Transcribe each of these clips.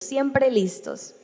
Siempre listos.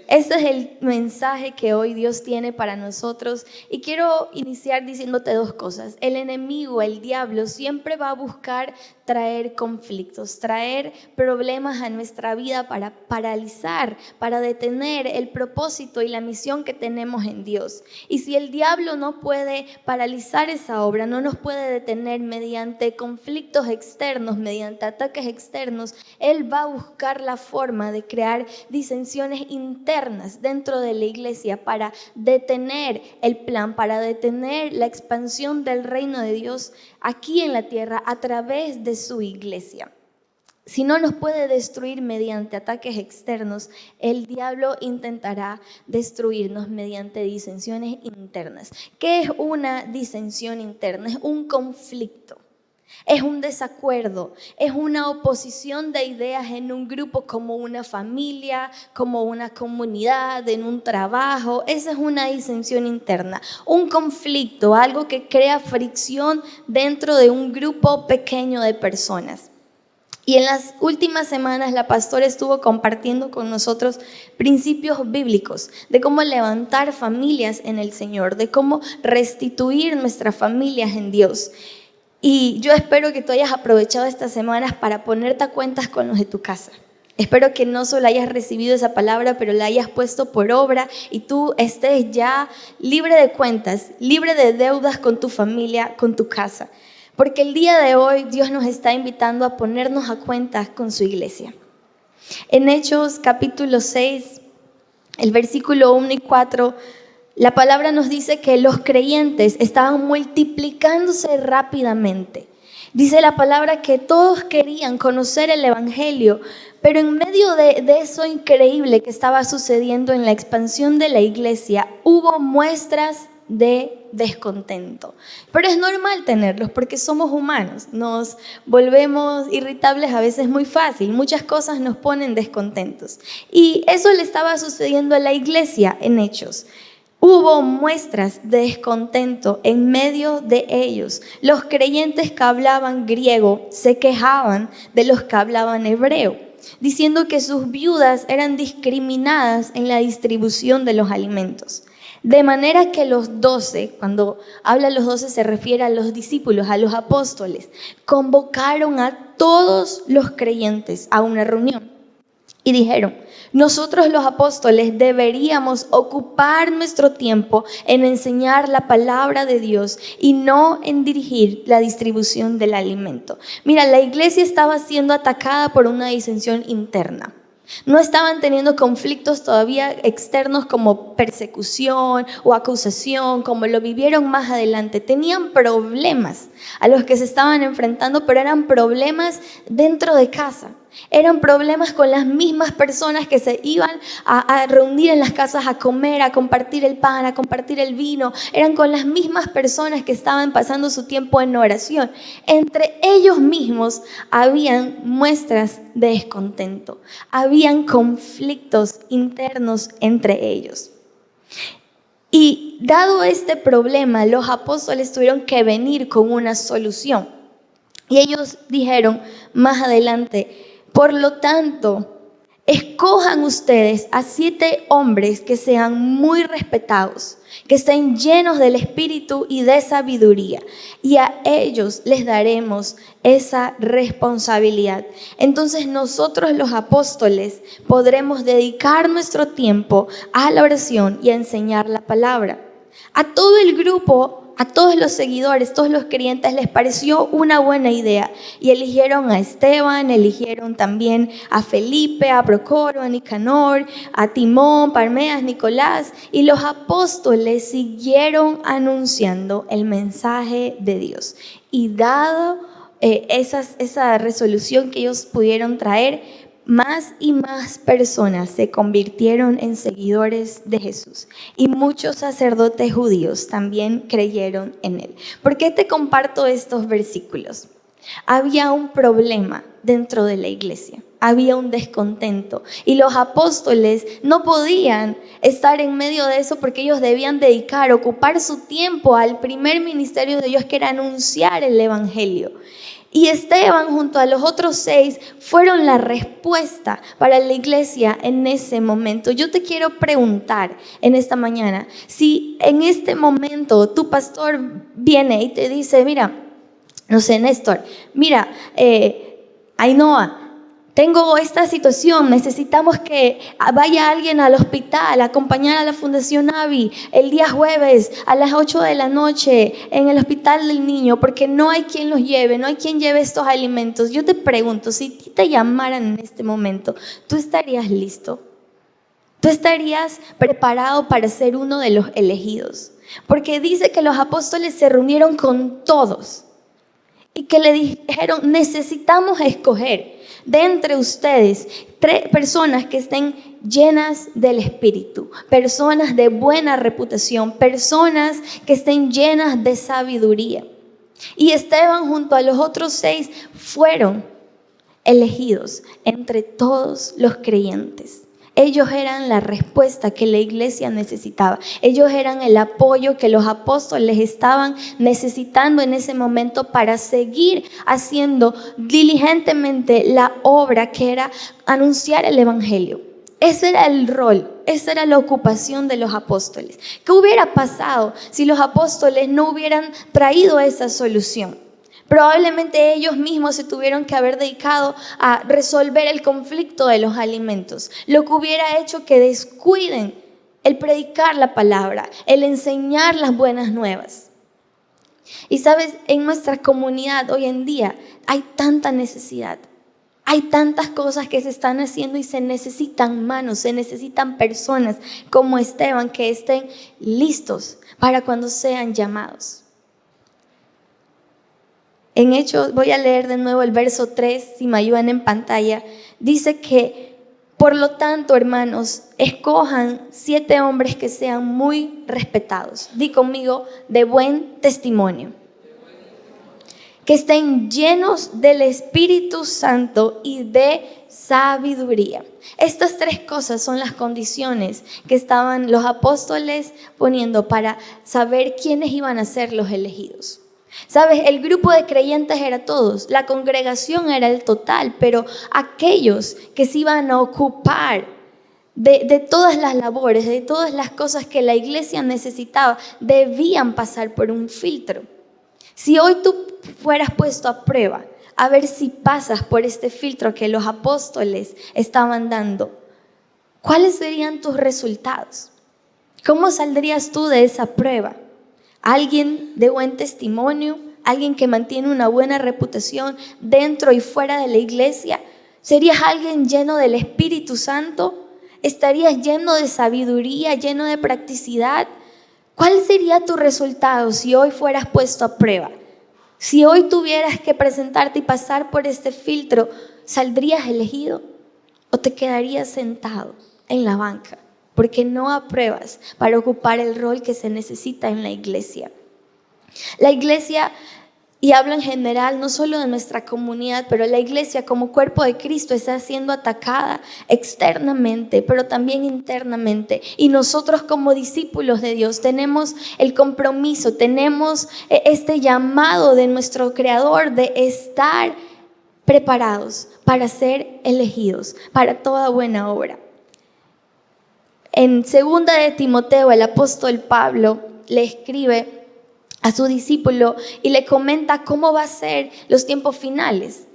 Ese es el mensaje que hoy Dios tiene para nosotros y quiero iniciar diciéndote dos cosas. El enemigo, el diablo, siempre va a buscar traer conflictos, traer problemas a nuestra vida para paralizar, para detener el propósito y la misión que tenemos en Dios. Y si el diablo no puede paralizar esa obra, no nos puede detener mediante conflictos externos, mediante ataques externos, él va a buscar la forma de crear disensiones internas dentro de la iglesia para detener el plan, para detener la expansión del reino de Dios aquí en la tierra a través de su iglesia. Si no nos puede destruir mediante ataques externos, el diablo intentará destruirnos mediante disensiones internas. ¿Qué es una disensión interna? Es un conflicto. Es un desacuerdo, es una oposición de ideas en un grupo como una familia, como una comunidad, en un trabajo. Esa es una disensión interna, un conflicto, algo que crea fricción dentro de un grupo pequeño de personas. Y en las últimas semanas la pastora estuvo compartiendo con nosotros principios bíblicos de cómo levantar familias en el Señor, de cómo restituir nuestras familias en Dios. Y yo espero que tú hayas aprovechado estas semanas para ponerte a cuentas con los de tu casa. Espero que no solo hayas recibido esa palabra, pero la hayas puesto por obra y tú estés ya libre de cuentas, libre de deudas con tu familia, con tu casa. Porque el día de hoy Dios nos está invitando a ponernos a cuentas con su iglesia. En Hechos capítulo 6, el versículo 1 y 4, la palabra nos dice que los creyentes estaban multiplicándose rápidamente. Dice la palabra que todos querían conocer el evangelio, pero en medio de eso increíble que estaba sucediendo en la expansión de la iglesia, hubo muestras de descontento. Pero es normal tenerlos porque somos humanos, nos volvemos irritables a veces muy fácil, muchas cosas nos ponen descontentos. Y eso le estaba sucediendo a la iglesia en Hechos. Hubo muestras de descontento en medio de ellos. Los creyentes que hablaban griego se quejaban de los que hablaban hebreo, diciendo que sus viudas eran discriminadas en la distribución de los alimentos. De manera que los 12, cuando habla los 12 se refiere a los discípulos, a los apóstoles, convocaron a todos los creyentes a una reunión. Y dijeron, nosotros los apóstoles deberíamos ocupar nuestro tiempo en enseñar la palabra de Dios y no en dirigir la distribución del alimento. Mira, la iglesia estaba siendo atacada por una disensión interna. No estaban teniendo conflictos todavía externos como persecución o acusación, como lo vivieron más adelante. Tenían problemas a los que se estaban enfrentando, pero eran problemas dentro de casa. Eran problemas con las mismas personas que se iban a reunir en las casas a comer, a compartir el pan, a compartir el vino. Eran con las mismas personas que estaban pasando su tiempo en oración. Entre ellos mismos habían muestras de descontento. Habían conflictos internos entre ellos. Y dado este problema, los apóstoles tuvieron que venir con una solución. Y ellos dijeron más adelante, por lo tanto, escojan ustedes a 7 hombres que sean muy respetados, que estén llenos del espíritu y de sabiduría, y a ellos les daremos esa responsabilidad. Entonces nosotros los apóstoles podremos dedicar nuestro tiempo a la oración y a enseñar la palabra. A todo el grupo, a todos los seguidores, todos los creyentes les pareció una buena idea y eligieron a Esteban, eligieron también a Felipe, a Procoro, a Nicanor, a Timón, Parmenas, Nicolás, y los apóstoles siguieron anunciando el mensaje de Dios. Y dado esa resolución que ellos pudieron traer, más y más personas se convirtieron en seguidores de Jesús y muchos sacerdotes judíos también creyeron en él. ¿Por qué te comparto estos versículos? Había un problema dentro de la iglesia, había un descontento y los apóstoles no podían estar en medio de eso porque ellos debían ocupar su tiempo al primer ministerio de Dios, que era anunciar el evangelio. Y Esteban junto a los otros 6 fueron la respuesta para la iglesia en ese momento. Yo te quiero preguntar en esta mañana, si en este momento tu pastor viene y te dice, mira, no sé, Néstor, mira, Ainhoa, tengo esta situación, necesitamos que vaya alguien al hospital, acompañar a la Fundación AVI el día jueves a las 8 de la noche en el hospital del niño, porque no hay quien los lleve, no hay quien lleve estos alimentos. Yo te pregunto, si te llamaran en este momento, ¿tú estarías listo? ¿Tú estarías preparado para ser uno de los elegidos? Porque dice que los apóstoles se reunieron con todos y que le dijeron, necesitamos escoger de entre ustedes 3 personas que estén llenas del Espíritu, personas de buena reputación, personas que estén llenas de sabiduría. Y Esteban junto a los otros 6 fueron elegidos entre todos los creyentes. Ellos eran la respuesta que la iglesia necesitaba. Ellos eran el apoyo que los apóstoles estaban necesitando en ese momento para seguir haciendo diligentemente la obra que era anunciar el evangelio. Ese era el rol, esa era la ocupación de los apóstoles. ¿Qué hubiera pasado si los apóstoles no hubieran traído esa solución? Probablemente ellos mismos se tuvieron que haber dedicado a resolver el conflicto de los alimentos, lo que hubiera hecho que descuiden el predicar la palabra, el enseñar las buenas nuevas. Y sabes, en nuestra comunidad hoy en día hay tanta necesidad, hay tantas cosas que se están haciendo y se necesitan manos, se necesitan personas como Esteban que estén listos para cuando sean llamados. En Hechos, voy a leer de nuevo el verso 3, si me ayudan en pantalla. Dice que, por lo tanto, hermanos, escojan 7 hombres que sean muy respetados. Di conmigo, de buen testimonio. Que estén llenos del Espíritu Santo y de sabiduría. Estas 3 cosas son las condiciones que estaban los apóstoles poniendo para saber quiénes iban a ser los elegidos. ¿Sabes? El grupo de creyentes era todos, la congregación era el total, pero aquellos que se iban a ocupar de todas las labores, de todas las cosas que la iglesia necesitaba, debían pasar por un filtro. Si hoy tú fueras puesto a prueba, a ver si pasas por este filtro que los apóstoles estaban dando, ¿cuáles serían tus resultados? ¿Cómo saldrías tú de esa prueba? ¿Alguien de buen testimonio? ¿Alguien que mantiene una buena reputación dentro y fuera de la iglesia? ¿Serías alguien lleno del Espíritu Santo? ¿Estarías lleno de sabiduría, lleno de practicidad? ¿Cuál sería tu resultado si hoy fueras puesto a prueba? Si hoy tuvieras que presentarte y pasar por este filtro, ¿saldrías elegido o te quedarías sentado en la banca? Porque no apruebas para ocupar el rol que se necesita en la iglesia. La iglesia, y hablo en general, no solo de nuestra comunidad, pero la iglesia como cuerpo de Cristo está siendo atacada externamente, pero también internamente. Y nosotros como discípulos de Dios tenemos el compromiso, tenemos este llamado de nuestro Creador de estar preparados para ser elegidos para toda buena obra. En 2 de Timoteo, el apóstol Pablo le escribe a su discípulo y le comenta cómo va a ser los tiempos finales.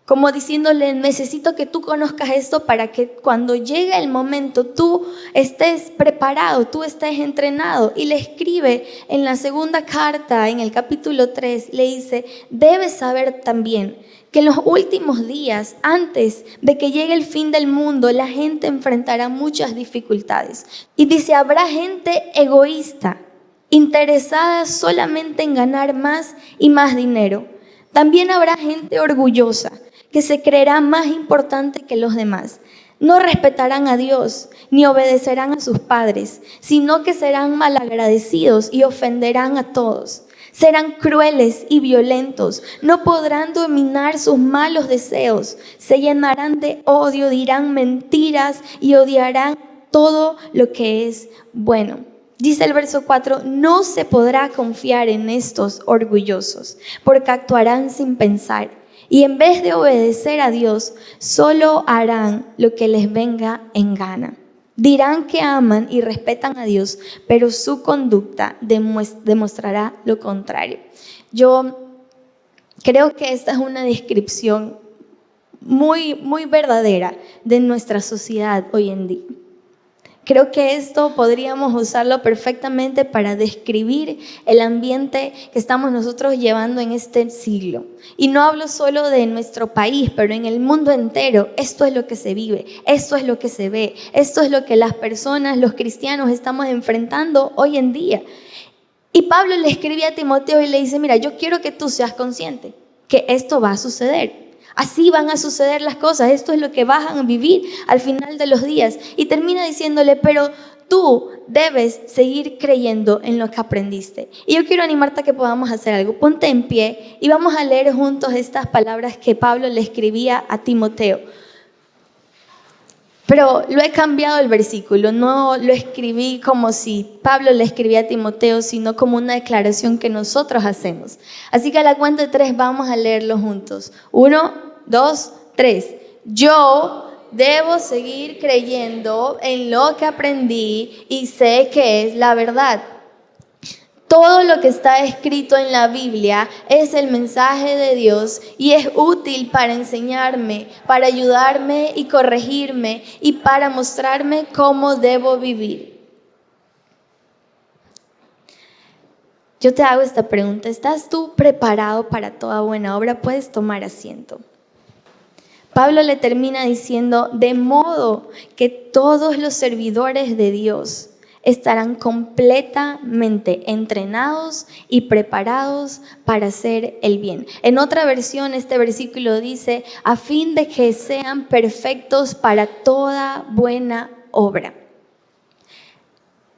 Como diciéndole, necesito que tú conozcas esto para que cuando llegue el momento tú estés preparado, tú estés entrenado. Y le escribe en la segunda carta, en el capítulo 3, le dice, debes saber también que en los últimos días, antes de que llegue el fin del mundo, la gente enfrentará muchas dificultades. Y dice, habrá gente egoísta, interesada solamente en ganar más y más dinero. También habrá gente orgullosa, que se creerá más importante que los demás. No respetarán a Dios, ni obedecerán a sus padres, sino que serán malagradecidos y ofenderán a todos. Serán crueles y violentos, no podrán dominar sus malos deseos, se llenarán de odio, dirán mentiras y odiarán todo lo que es bueno. Dice el verso 4, no se podrá confiar en estos orgullosos, porque actuarán sin pensar. Y en vez de obedecer a Dios, solo harán lo que les venga en gana. Dirán que aman y respetan a Dios, pero su conducta demostrará lo contrario. Yo creo que esta es una descripción muy verdadera de nuestra sociedad hoy en día. Creo que esto podríamos usarlo perfectamente para describir el ambiente que estamos nosotros llevando en este siglo. Y no hablo solo de nuestro país, pero en el mundo entero esto es lo que se vive, esto es lo que se ve, esto es lo que las personas, los cristianos estamos enfrentando hoy en día. Y Pablo le escribe a Timoteo y le dice, mira, yo quiero que tú seas consciente que esto va a suceder. Así van a suceder las cosas, esto es lo que vas a vivir al final de los días. Y termina diciéndole, pero tú debes seguir creyendo en lo que aprendiste. Y yo quiero animarte a que podamos hacer algo. Ponte en pie y vamos a leer juntos estas palabras que Pablo le escribía a Timoteo. Pero lo he cambiado el versículo, no lo escribí como si Pablo le escribía a Timoteo, sino como una declaración que nosotros hacemos. Así que a la cuenta de 3 vamos a leerlo juntos. 1, 2, 3. Yo debo seguir creyendo en lo que aprendí y sé que es la verdad. Todo lo que está escrito en la Biblia es el mensaje de Dios y es útil para enseñarme, para ayudarme y corregirme y para mostrarme cómo debo vivir. Yo te hago esta pregunta, ¿estás tú preparado para toda buena obra? Puedes tomar asiento. Pablo le termina diciendo, de modo que todos los servidores de Dios estarán completamente entrenados y preparados para hacer el bien. En otra versión, este versículo dice, a fin de que sean perfectos para toda buena obra.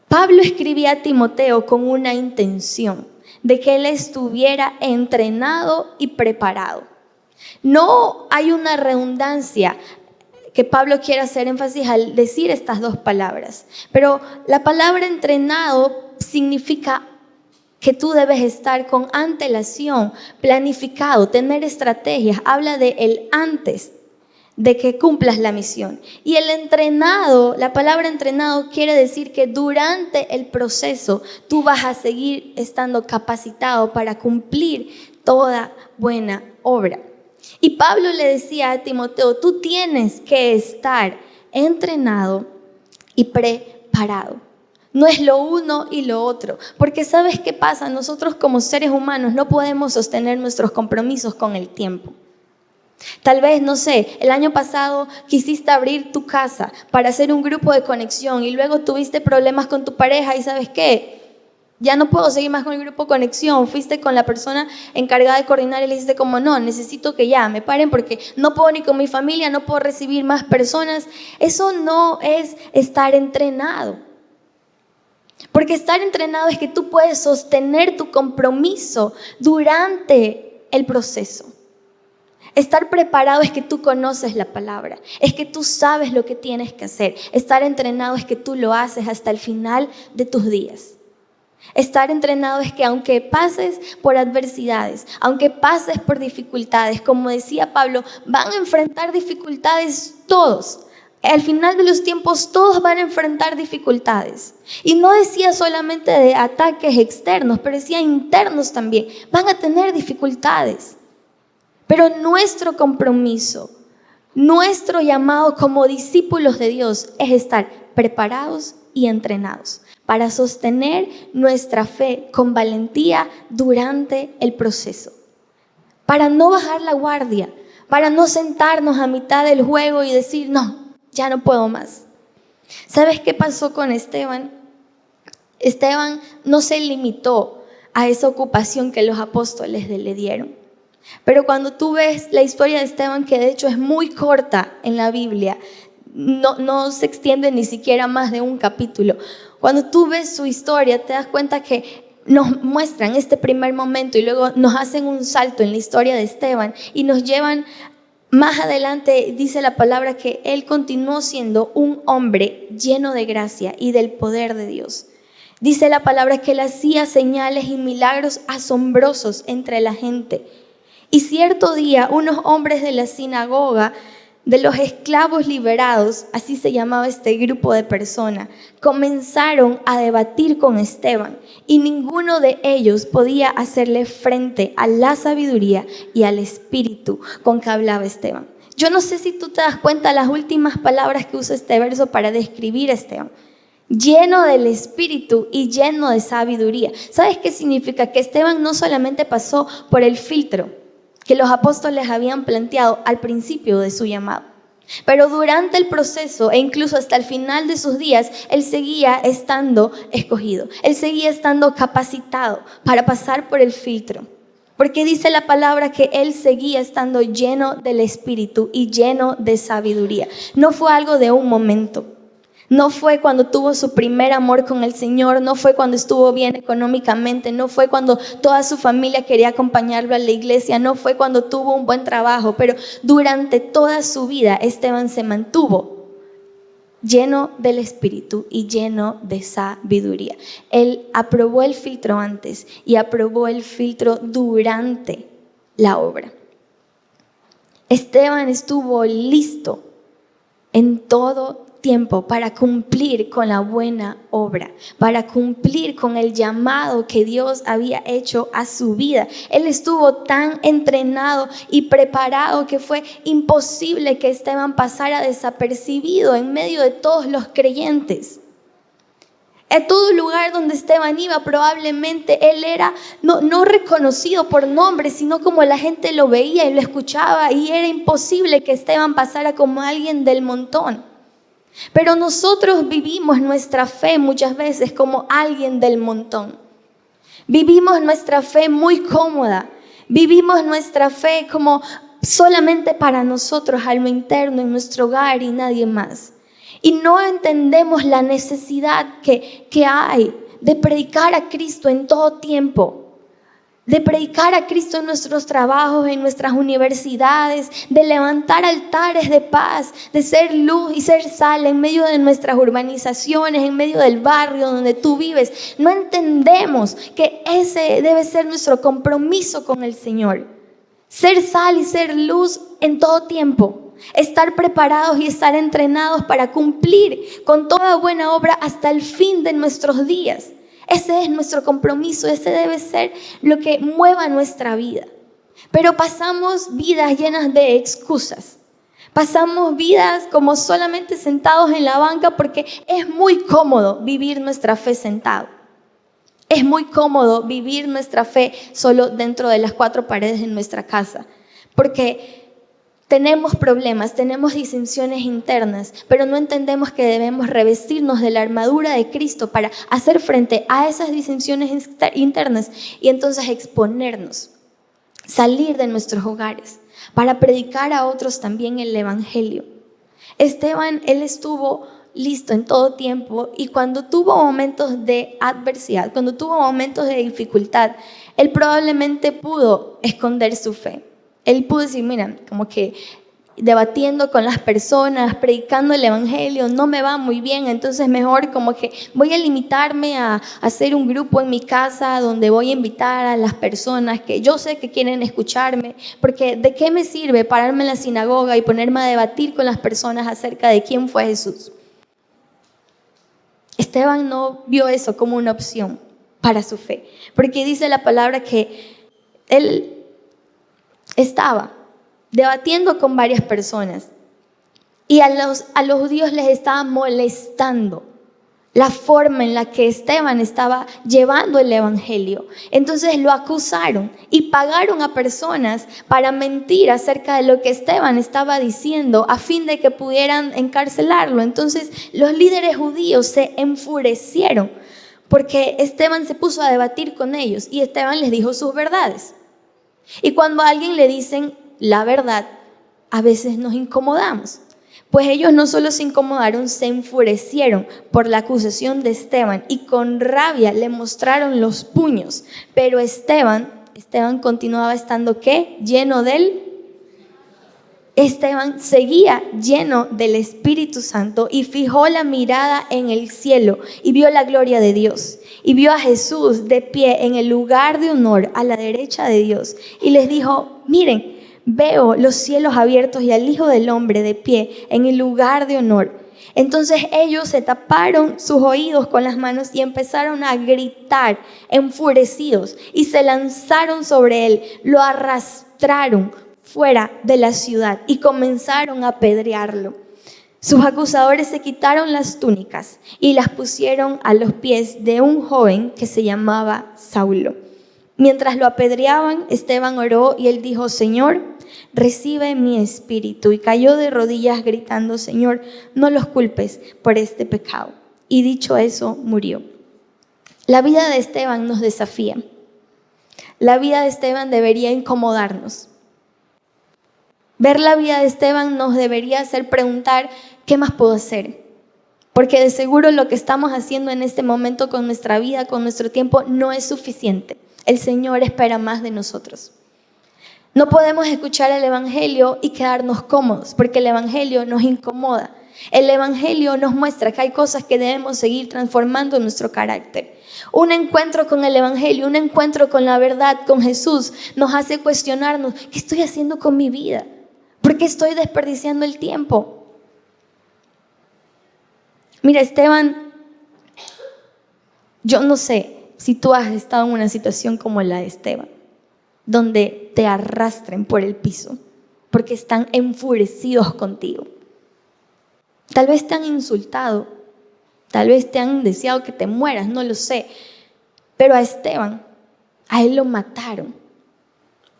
Pablo escribía a Timoteo con una intención de que él estuviera entrenado y preparado. No hay una redundancia que Pablo quiere hacer énfasis al decir estas dos palabras, pero la palabra entrenado significa que tú debes estar con antelación, planificado, tener estrategias, habla de el antes de que cumplas la misión. Y el entrenado, la palabra entrenado quiere decir que durante el proceso tú vas a seguir estando capacitado para cumplir toda buena obra. Y Pablo le decía a Timoteo, tú tienes que estar entrenado y preparado. No es lo uno y lo otro, porque ¿sabes qué pasa? Nosotros como seres humanos no podemos sostener nuestros compromisos con el tiempo. Tal vez, no sé, el año pasado quisiste abrir tu casa para hacer un grupo de conexión y luego tuviste problemas con tu pareja y ¿sabes qué? Ya no puedo seguir más con el grupo conexión. Fuiste con la persona encargada de coordinar y le dijiste como no, necesito que ya me paren porque no puedo ni con mi familia, no puedo recibir más personas. Eso no es estar entrenado. Porque estar entrenado es que tú puedes sostener tu compromiso durante el proceso. Estar preparado es que tú conoces la palabra, es que tú sabes lo que tienes que hacer. Estar entrenado es que tú lo haces hasta el final de tus días. Estar entrenado es que aunque pases por adversidades, aunque pases por dificultades, como decía Pablo, van a enfrentar dificultades todos. Al final de los tiempos todos van a enfrentar dificultades. Y no decía solamente de ataques externos, pero decía internos también. Van a tener dificultades. Pero nuestro compromiso, nuestro llamado como discípulos de Dios es estar preparados y entrenados para sostener nuestra fe con valentía durante el proceso. Para no bajar la guardia, para no sentarnos a mitad del juego y decir, no, ya no puedo más. ¿Sabes qué pasó con Esteban? Esteban no se limitó a esa ocupación que los apóstoles le dieron. Pero cuando tú ves la historia de Esteban, que de hecho es muy corta en la Biblia, no se extiende ni siquiera más de un capítulo. Cuando tú ves su historia, te das cuenta que nos muestran este primer momento y luego nos hacen un salto en la historia de Esteban y nos llevan más adelante. Dice la palabra que él continuó siendo un hombre lleno de gracia y del poder de Dios. Dice la palabra que él hacía señales y milagros asombrosos entre la gente. Y cierto día, unos hombres de la sinagoga de los esclavos liberados, así se llamaba este grupo de personas, comenzaron a debatir con Esteban y ninguno de ellos podía hacerle frente a la sabiduría y al espíritu con que hablaba Esteban. Yo no sé si tú te das cuenta las últimas palabras que usa este verso para describir a Esteban. Lleno del espíritu y lleno de sabiduría. ¿Sabes qué significa? Que Esteban no solamente pasó por el filtro que los apóstoles habían planteado al principio de su llamado, pero durante el proceso e incluso hasta el final de sus días, él seguía estando escogido, él seguía estando capacitado para pasar por el filtro, porque dice la palabra que él seguía estando lleno del espíritu y lleno de sabiduría. No fue algo de un momento. No fue cuando tuvo su primer amor con el Señor, no fue cuando estuvo bien económicamente, no fue cuando toda su familia quería acompañarlo a la iglesia, no fue cuando tuvo un buen trabajo, pero durante toda su vida Esteban se mantuvo lleno del Espíritu y lleno de sabiduría. Él aprobó el filtro antes y aprobó el filtro durante la obra. Esteban estuvo listo en todo tiempo para cumplir con la buena obra, para cumplir con el llamado que Dios había hecho a su vida. Él estuvo tan entrenado y preparado que fue imposible que Esteban pasara desapercibido en medio de todos los creyentes. En todo lugar donde Esteban iba, probablemente él era no reconocido por nombre, sino como la gente lo veía y lo escuchaba, y era imposible que Esteban pasara como alguien del montón. Pero nosotros vivimos nuestra fe muchas veces como alguien del montón. Vivimos nuestra fe muy cómoda. Vivimos nuestra fe como solamente para nosotros, a lo interno, en nuestro hogar y nadie más. Y no entendemos la necesidad que hay de predicar a Cristo en todo tiempo. De predicar a Cristo en nuestros trabajos, en nuestras universidades, de levantar altares de paz, de ser luz y ser sal en medio de nuestras urbanizaciones, en medio del barrio donde tú vives. No entendemos que ese debe ser nuestro compromiso con el Señor. Ser sal y ser luz en todo tiempo. Estar preparados y estar entrenados para cumplir con toda buena obra hasta el fin de nuestros días. Ese es nuestro compromiso, ese debe ser lo que mueva nuestra vida. Pero pasamos vidas llenas de excusas. Pasamos vidas como solamente sentados en la banca porque es muy cómodo vivir nuestra fe sentado. Es muy cómodo vivir nuestra fe solo dentro de las cuatro paredes de nuestra casa. Porque tenemos problemas, tenemos disensiones internas, pero no entendemos que debemos revestirnos de la armadura de Cristo para hacer frente a esas disensiones internas y entonces exponernos, salir de nuestros hogares para predicar a otros también el Evangelio. Esteban, él estuvo listo en todo tiempo y cuando tuvo momentos de adversidad, cuando tuvo momentos de dificultad, él probablemente pudo esconder su fe. Él pudo decir, mira, como que debatiendo con las personas, predicando el Evangelio, no me va muy bien, entonces mejor como que voy a limitarme a hacer un grupo en mi casa donde voy a invitar a las personas que yo sé que quieren escucharme, porque ¿de qué me sirve pararme en la sinagoga y ponerme a debatir con las personas acerca de quién fue Jesús? Esteban no vio eso como una opción para su fe, porque dice la palabra que él estaba debatiendo con varias personas y a los judíos les estaba molestando la forma en la que Esteban estaba llevando el Evangelio. Entonces lo acusaron y pagaron a personas para mentir acerca de lo que Esteban estaba diciendo a fin de que pudieran encarcelarlo. Entonces los líderes judíos se enfurecieron porque Esteban se puso a debatir con ellos y Esteban les dijo sus verdades. Y cuando a alguien le dicen la verdad, a veces nos incomodamos. Pues ellos no solo se incomodaron, se enfurecieron por la acusación de Esteban y con rabia le mostraron los puños. Pero Esteban continuaba estando ¿qué? Lleno del Esteban seguía lleno del Espíritu Santo y fijó la mirada en el cielo y vio la gloria de Dios. Y vio a Jesús de pie en el lugar de honor a la derecha de Dios. Y les dijo: miren, veo los cielos abiertos y al Hijo del Hombre de pie en el lugar de honor. Entonces ellos se taparon sus oídos con las manos y empezaron a gritar enfurecidos y se lanzaron sobre él, lo arrastraron fuera de la ciudad y comenzaron a apedrearlo. Sus acusadores se quitaron las túnicas y las pusieron a los pies de un joven que se llamaba Saulo. Mientras lo apedreaban, Esteban oró y él dijo: Señor, recibe mi espíritu. Y cayó de rodillas gritando: Señor, no los culpes por este pecado. Y dicho eso, murió. La vida de Esteban nos desafía. La vida de Esteban debería incomodarnos. Ver la vida de Esteban nos debería hacer preguntar: ¿qué más puedo hacer? Porque de seguro lo que estamos haciendo en este momento con nuestra vida, con nuestro tiempo, no es suficiente. El Señor espera más de nosotros. No podemos escuchar el Evangelio y quedarnos cómodos, porque el Evangelio nos incomoda. El Evangelio nos muestra que hay cosas que debemos seguir transformando en nuestro carácter. Un encuentro con el Evangelio, un encuentro con la verdad, con Jesús, nos hace cuestionarnos: ¿qué estoy haciendo con mi vida? ¿Por qué estoy desperdiciando el tiempo? Mira, Esteban, yo no sé si tú has estado en una situación como la de Esteban, donde te arrastren por el piso porque están enfurecidos contigo. Tal vez te han insultado, tal vez te han deseado que te mueras, no lo sé. Pero a Esteban, a él lo mataron,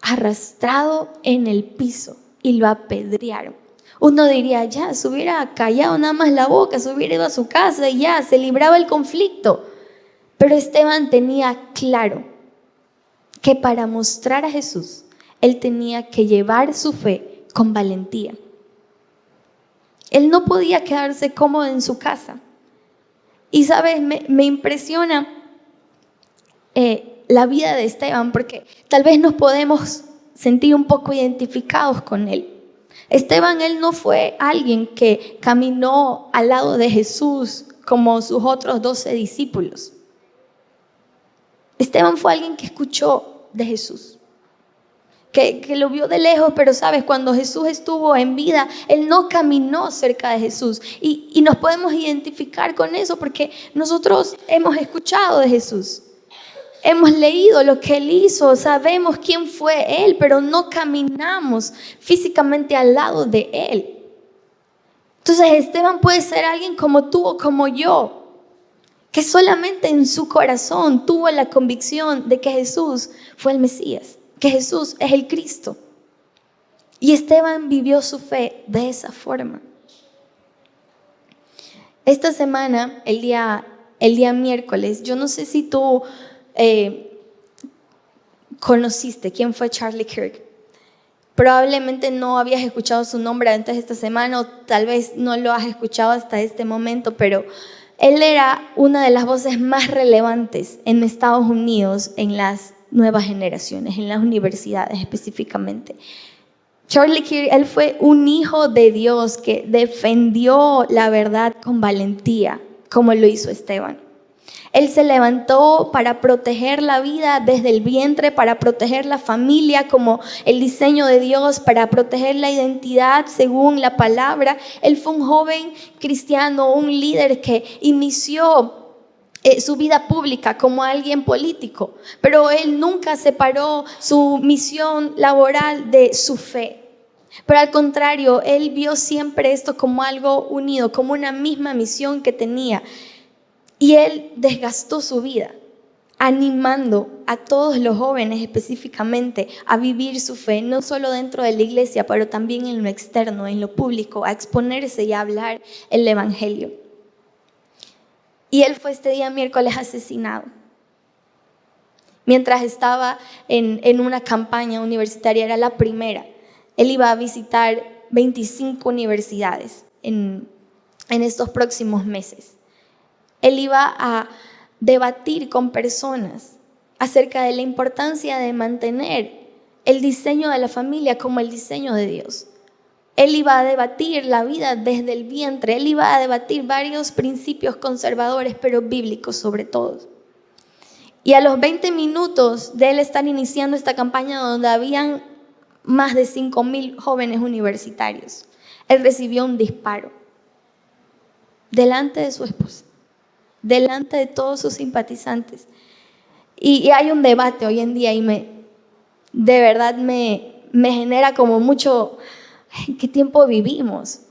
arrastrado en el piso, y lo apedrearon. Uno diría: ya, se hubiera callado nada más la boca, se hubiera ido a su casa y ya, se libraba el conflicto. Pero Esteban tenía claro que para mostrar a Jesús, él tenía que llevar su fe con valentía. Él no podía quedarse cómodo en su casa. Y sabes, me impresiona la vida de Esteban, porque tal vez nos podemos sentir un poco identificados con él. Esteban, él no fue alguien que caminó al lado de Jesús como sus otros 12 discípulos. Esteban fue alguien que escuchó de Jesús, que lo vio de lejos, pero sabes, cuando Jesús estuvo en vida, él no caminó cerca de Jesús. Y nos podemos identificar con eso porque nosotros hemos escuchado de Jesús. Hemos leído lo que él hizo, sabemos quién fue él, pero no caminamos físicamente al lado de él. Entonces Esteban puede ser alguien como tú o como yo, que solamente en su corazón tuvo la convicción de que Jesús fue el Mesías, que Jesús es el Cristo. Y Esteban vivió su fe de esa forma. Esta semana, el día miércoles, yo no sé si tú conociste quién fue Charlie Kirk. Probablemente no habías escuchado su nombre antes de esta semana, o tal vez no lo has escuchado hasta este momento, pero él era una de las voces más relevantes en Estados Unidos en las nuevas generaciones, en las universidades específicamente. Charlie Kirk, él fue un hijo de Dios que defendió la verdad con valentía, como lo hizo Esteban. Él se levantó para proteger la vida desde el vientre, para proteger la familia como el diseño de Dios, para proteger la identidad según la palabra. Él fue un joven cristiano, un líder que inició su vida pública como alguien político, pero él nunca separó su misión laboral de su fe. Pero al contrario, él vio siempre esto como algo unido, como una misma misión que tenía. Y él desgastó su vida animando a todos los jóvenes específicamente a vivir su fe, no solo dentro de la iglesia, pero también en lo externo, en lo público, a exponerse y a hablar el evangelio. Y él fue este día miércoles asesinado. Mientras estaba en una campaña universitaria, era la primera. Él iba a visitar 25 universidades en estos próximos meses. Él iba a debatir con personas acerca de la importancia de mantener el diseño de la familia como el diseño de Dios. Él iba a debatir la vida desde el vientre, él iba a debatir varios principios conservadores, pero bíblicos sobre todo. Y a los 20 minutos de él estar iniciando esta campaña donde habían más de 5,000 jóvenes universitarios, él recibió un disparo delante de su esposa, delante de todos sus simpatizantes. Y hay un debate hoy en día y de verdad me genera como mucho, ¿en qué tiempo vivimos?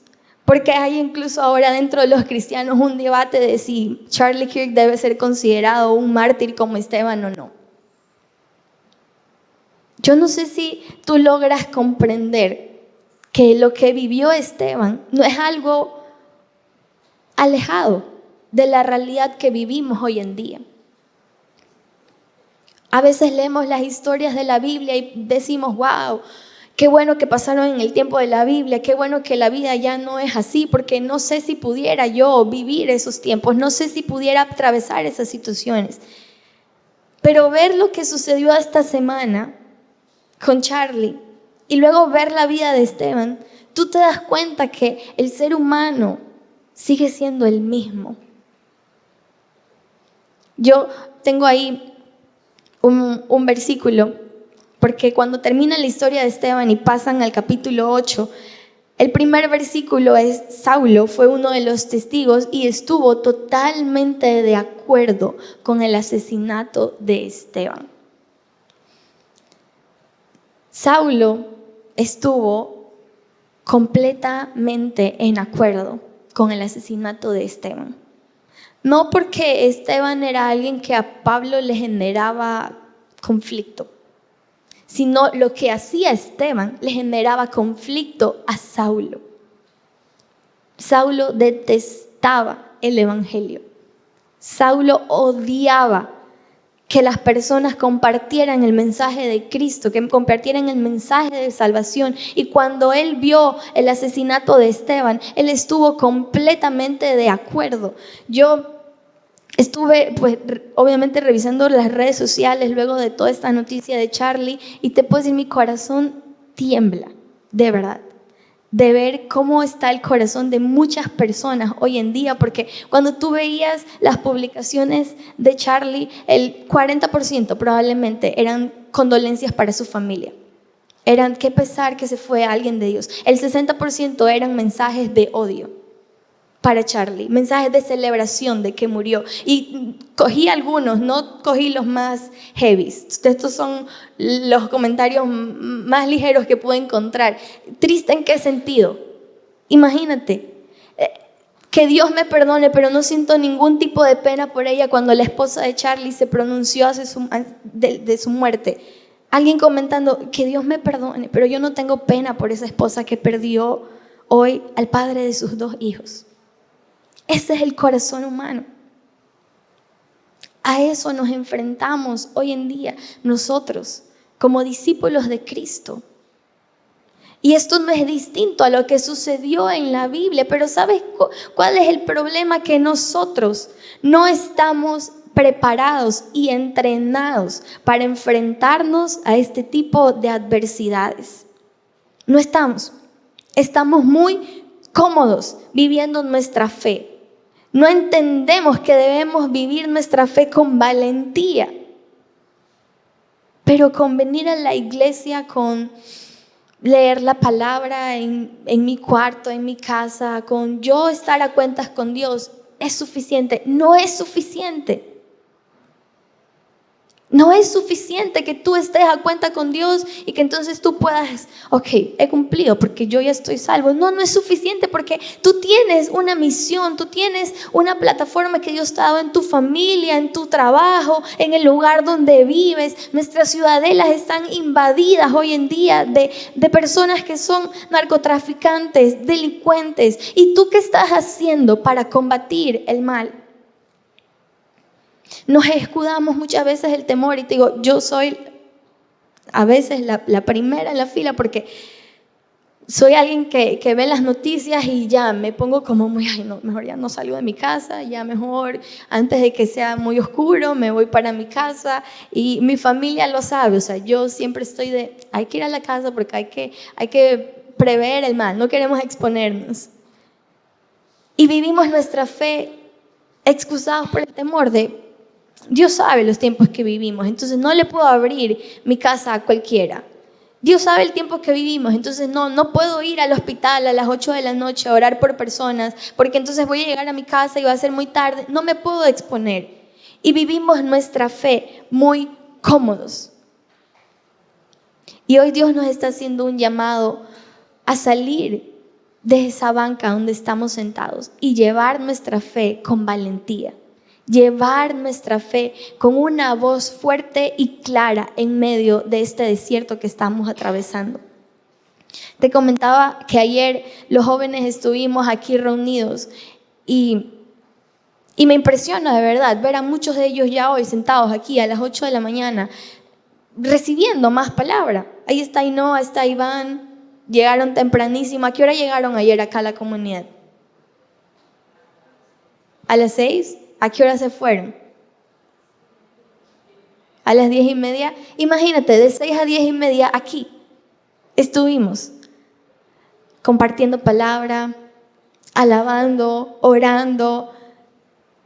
Porque hay incluso ahora dentro de los cristianos un debate de si Charlie Kirk debe ser considerado un mártir como Esteban o no. Yo no sé si tú logras comprender que lo que vivió Esteban no es algo alejado de la realidad que vivimos hoy en día. A veces leemos las historias de la Biblia y decimos, wow, qué bueno que pasaron en el tiempo de la Biblia, qué bueno que la vida ya no es así, porque no sé si pudiera yo vivir esos tiempos, no sé si pudiera atravesar esas situaciones. Pero ver lo que sucedió esta semana con Charlie y luego ver la vida de Esteban, tú te das cuenta que el ser humano sigue siendo el mismo. Yo tengo ahí un versículo, porque cuando termina la historia de Esteban y pasan al capítulo 8, el primer versículo es: Saulo fue uno de los testigos y estuvo totalmente de acuerdo con el asesinato de Esteban. Saulo estuvo completamente en acuerdo con el asesinato de Esteban. No porque Esteban era alguien que a Pablo le generaba conflicto, sino lo que hacía Esteban le generaba conflicto a Saulo. Saulo detestaba el evangelio. Saulo odiaba que las personas compartieran el mensaje de Cristo, que compartieran el mensaje de salvación. Y cuando él vio el asesinato de Esteban, él estuvo completamente de acuerdo. Yo estuve, pues, obviamente revisando las redes sociales luego de toda esta noticia de Charlie, y te puedo decir, mi corazón tiembla, de verdad, de ver cómo está el corazón de muchas personas hoy en día, porque cuando tú veías las publicaciones de Charlie, el 40% probablemente eran condolencias para su familia. Eran qué pesar que se fue alguien de Dios. El 60% eran mensajes de odio para Charlie, mensajes de celebración de que murió. Y cogí algunos, no cogí los más heavies. Estos son los comentarios más ligeros que pude encontrar. ¿Triste en qué sentido? Imagínate, que Dios me perdone, pero no siento ningún tipo de pena por ella cuando la esposa de Charlie se pronunció de su muerte. Alguien comentando, que Dios me perdone, pero yo no tengo pena por esa esposa que perdió hoy al padre de sus 2 hijos. Ese es el corazón humano. A eso nos enfrentamos hoy en día nosotros como discípulos de Cristo. Y esto no es distinto a lo que sucedió en la Biblia, pero ¿sabes cuál es el problema? Que nosotros no estamos preparados y entrenados para enfrentarnos a este tipo de adversidades. No estamos. Estamos muy cómodos viviendo nuestra fe. No entendemos que debemos vivir nuestra fe con valentía, pero con venir a la iglesia, con leer la palabra en mi cuarto, en mi casa, con yo estar a cuentas con Dios, ¿es suficiente? No es suficiente. No es suficiente que tú estés a cuenta con Dios y que entonces tú puedas, ok, he cumplido porque yo ya estoy salvo. No, no es suficiente, porque tú tienes una misión, tú tienes una plataforma que Dios te ha dado en tu familia, en tu trabajo, en el lugar donde vives. Nuestras ciudadelas están invadidas hoy en día de personas que son narcotraficantes, delincuentes. ¿Y tú qué estás haciendo para combatir el mal? Nos escudamos muchas veces el temor, y te digo, yo soy a veces la primera en la fila, porque soy alguien que ve las noticias y ya me pongo como muy, ay no, mejor ya no salgo de mi casa, ya mejor antes de que sea muy oscuro me voy para mi casa. Y mi familia lo sabe, o sea, yo siempre estoy hay que ir a la casa porque hay que prever el mal, no queremos exponernos. Y vivimos nuestra fe excusados por el temor de Dios sabe los tiempos que vivimos, entonces no le puedo abrir mi casa a cualquiera. Dios sabe el tiempo que vivimos, entonces no puedo ir al hospital a las 8 de la noche a orar por personas, porque entonces voy a llegar a mi casa y va a ser muy tarde. No me puedo exponer. Y vivimos nuestra fe muy cómodos. Y hoy Dios nos está haciendo un llamado a salir de esa banca donde estamos sentados y llevar nuestra fe con valentía. Llevar nuestra fe con una voz fuerte y clara en medio de este desierto que estamos atravesando. Te comentaba que ayer los jóvenes estuvimos aquí reunidos y me impresiona de verdad ver a muchos de ellos ya hoy sentados aquí a las 8 de la mañana recibiendo más palabra. Ahí está Ainhoa, está Iván, llegaron tempranísimo. ¿A qué hora llegaron ayer acá a la comunidad? ¿A las 6? ¿A qué hora se fueron? A las 10:30. Imagínate, de 6 a 10:30 aquí estuvimos compartiendo palabra, alabando, orando,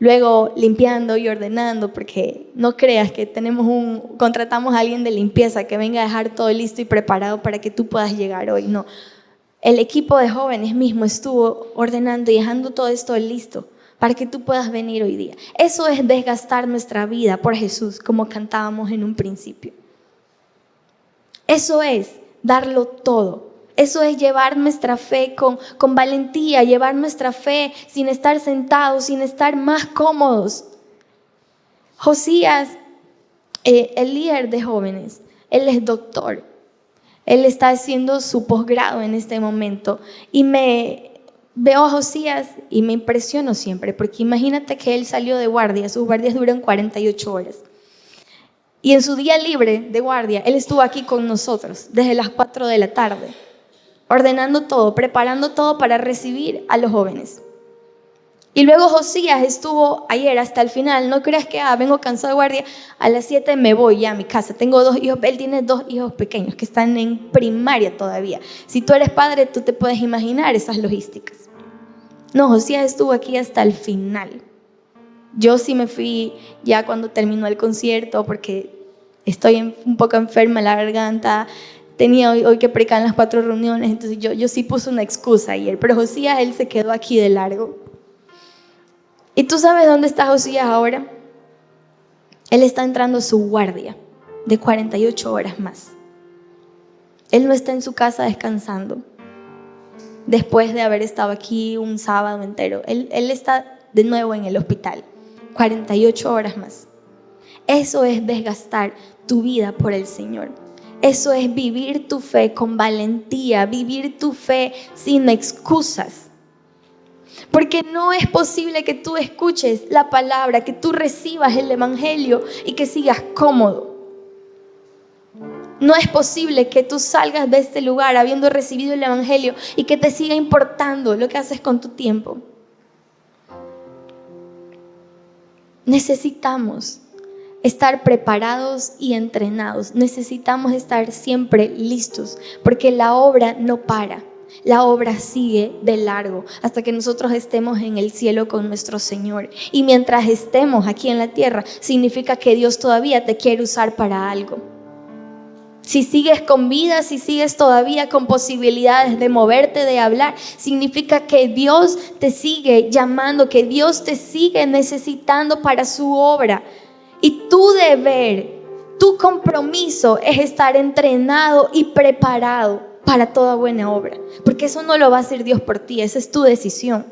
luego limpiando y ordenando, porque no creas que contratamos a alguien de limpieza que venga a dejar todo listo y preparado para que tú puedas llegar hoy. No, el equipo de jóvenes mismo estuvo ordenando y dejando todo esto listo para que tú puedas venir hoy día. Eso es desgastar nuestra vida por Jesús, como cantábamos en un principio. Eso es darlo todo. Eso es llevar nuestra fe con valentía, llevar nuestra fe sin estar sentados, sin estar más cómodos. Josías, el líder de jóvenes, él es doctor. Él está haciendo su posgrado en este momento y veo a Josías y me impresiono siempre, porque imagínate que él salió de guardia, sus guardias duran 48 horas. Y en su día libre de guardia, él estuvo aquí con nosotros desde las 4 de la tarde, ordenando todo, preparando todo para recibir a los jóvenes. Y luego Josías estuvo ayer hasta el final. No creas que vengo cansado de guardia, a las 7 me voy ya a mi casa. Tengo 2 hijos, él tiene 2 hijos pequeños que están en primaria todavía. Si tú eres padre, tú te puedes imaginar esas logísticas. No, Josías estuvo aquí hasta el final. Yo sí me fui ya cuando terminó el concierto porque estoy un poco enferma en la garganta. Tenía hoy que predicar en las 4 reuniones, entonces yo sí puse una excusa ayer. Pero Josías, él se quedó aquí de largo. ¿Y tú sabes dónde está Josías ahora? Él está entrando a su guardia de 48 horas más. Él no está en su casa descansando después de haber estado aquí un sábado entero. Él está de nuevo en el hospital, 48 horas más. Eso es desgastar tu vida por el Señor. Eso es vivir tu fe con valentía, vivir tu fe sin excusas. Porque no es posible que tú escuches la palabra, que tú recibas el evangelio y que sigas cómodo. No es posible que tú salgas de este lugar habiendo recibido el evangelio y que te siga importando lo que haces con tu tiempo. Necesitamos estar preparados y entrenados. Necesitamos estar siempre listos, porque la obra no para. La obra sigue de largo hasta que nosotros estemos en el cielo con nuestro Señor. Y mientras estemos aquí en la tierra, significa que Dios todavía te quiere usar para algo. Si sigues con vida, si sigues todavía con posibilidades de moverte, de hablar, significa que Dios te sigue llamando, que Dios te sigue necesitando para su obra. Y tu deber, tu compromiso es estar entrenado y preparado para toda buena obra, porque eso no lo va a hacer Dios por ti, esa es tu decisión.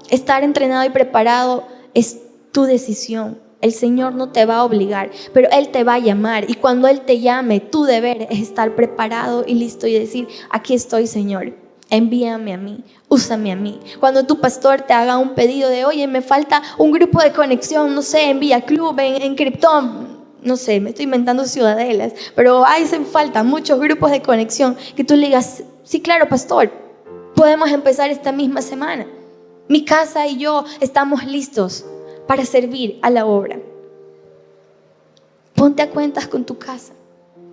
Estar entrenado y preparado es tu decisión. El Señor no te va a obligar, pero Él te va a llamar, y cuando Él te llame, tu deber es estar preparado y listo y decir: aquí estoy, Señor, envíame a mí, úsame a mí. Cuando tu pastor te haga un pedido de: oye, me falta un grupo de conexión, no sé, en Villa Club, en Krypton, no sé, me estoy inventando ciudadelas, pero hacen falta muchos grupos de conexión, que tú le digas: sí, claro, pastor, podemos empezar esta misma semana. Mi casa y yo estamos listos para servir a la obra. Ponte a cuentas con tu casa,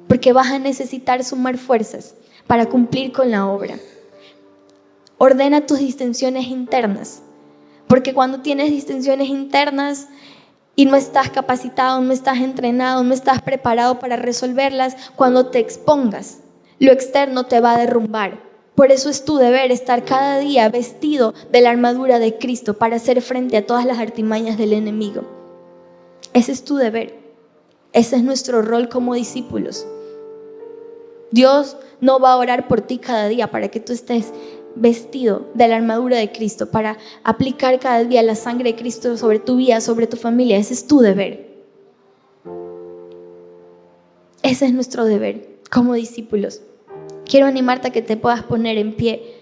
porque vas a necesitar sumar fuerzas para cumplir con la obra. Ordena tus distensiones internas, porque cuando tienes distensiones internas y no estás capacitado, no estás entrenado, no estás preparado para resolverlas, cuando te expongas, lo externo te va a derrumbar. Por eso es tu deber estar cada día vestido de la armadura de Cristo para hacer frente a todas las artimañas del enemigo. Ese es tu deber. Ese es nuestro rol como discípulos. Dios no va a orar por ti cada día para que tú estés vestido de la armadura de Cristo, para aplicar cada día la sangre de Cristo sobre tu vida, sobre tu familia. Ese es tu deber. Ese es nuestro deber como discípulos. Quiero animarte a que te puedas poner en pie.